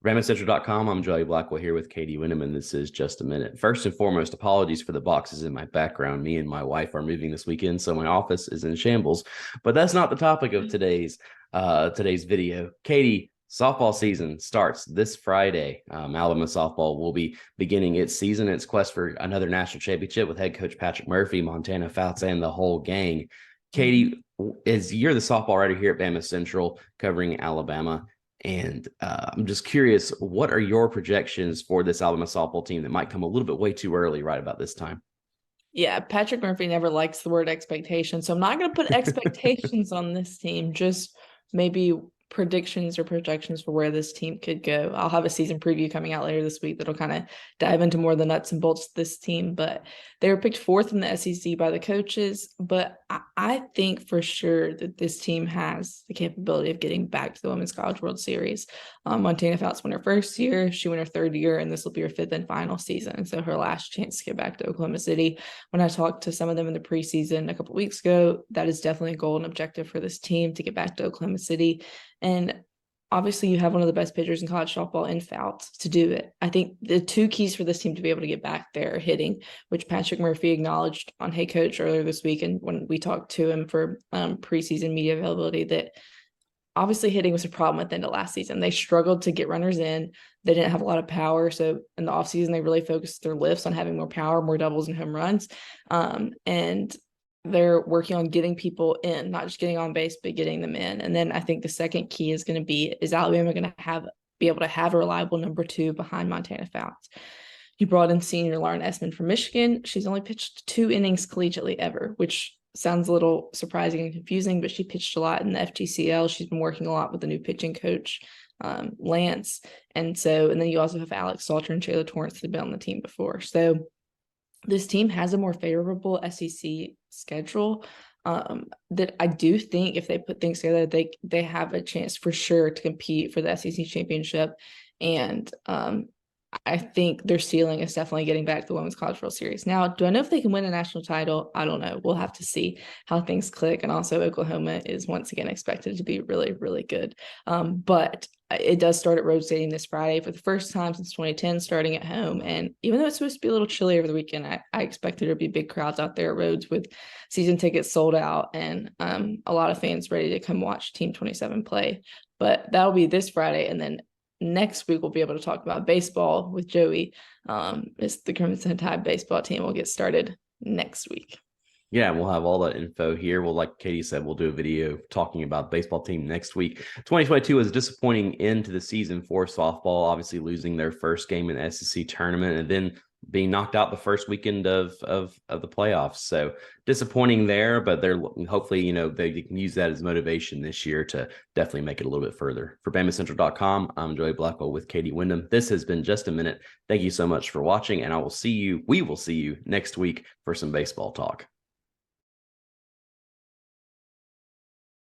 BamaCentral.com. I'm Joey Blackwell here with Katie Windham, and this is Just a Minute. First and foremost, apologies for the boxes in my background. Me and my wife are moving this weekend, so my office is in shambles. But that's not the topic of today's video. Katie, softball season starts this Friday. Alabama softball will be beginning its season, its quest for another national championship with head coach Patrick Murphy, Montana Fouts, and the whole gang. Katie, you're the softball writer here at BamaCentral covering Alabama. And I'm just curious, what are your projections for this Alabama softball team that might come a little bit way too early right about this time? Yeah, Patrick Murphy never likes the word expectation. So I'm not going to put expectations on this team, just maybe predictions or projections for where this team could go. I'll have a season preview coming out later this week that'll kind of dive into more of the nuts and bolts of this team. But they were picked fourth in the SEC by the coaches. But I think for sure that this team has the capability of getting back to the Women's College World Series. Montana Fouts won her first year, she won her third year, and this will be her fifth and final season. So her last chance to get back to Oklahoma City. When I talked to some of them in the preseason a couple of weeks ago, that is definitely a goal and objective for this team to get back to Oklahoma City. And obviously you have one of the best pitchers in college softball in Fouts to do it. I think the two keys for this team to be able to get back there are hitting, which Patrick Murphy acknowledged on Hey Coach earlier this week. And when we talked to him for preseason media availability, that obviously hitting was a problem at the end of last season. They struggled to get runners in. They didn't have a lot of power. So in the offseason, they really focused their lifts on having more power, more doubles and home runs. And they're working on getting people in, not just getting on base, but getting them in. And then I think the second key is going to be, is Alabama going to be able to have a reliable number two behind Montana Fouts? You brought in senior Lauren Essman from Michigan. She's only pitched 2 innings collegiately ever, which sounds a little surprising and confusing, but she pitched a lot in the FGCL. She's been working a lot with the new pitching coach, Lance. And then you also have Alex Salter and Shayla Torrance that have been on the team before. So this team has a more favorable SEC schedule that I do think if they put things together, they have a chance for sure to compete for the SEC championship. And I think their ceiling is definitely getting back to the Women's College World Series. Now, do I know if they can win a national title? I don't know. We'll have to see how things click. And also Oklahoma is once again expected to be really, really good. But it does start at Road Stadium this Friday for the first time since 2010, starting at home. And even though it's supposed to be a little chilly over the weekend, I expect there to be big crowds out there at Rhodes with season tickets sold out and a lot of fans ready to come watch Team 27 play. But that'll be this Friday. And then next week, we'll be able to talk about baseball with Joey. It's the Crimson Tide baseball team will get started next week. Yeah, we'll have all that info here. Well, like Katie said, we'll do a video talking about the baseball team next week. 2022 was a disappointing end to the season for softball, obviously losing their first game in the SEC tournament and then being knocked out the first weekend of the playoffs. So disappointing there, but they're hopefully, they can use that as motivation this year to definitely make it a little bit further. For BamaCentral.com, I'm Joey Blackwell with Katie Windham. This has been Just a Minute. Thank you so much for watching, and we will see you next week for some baseball talk.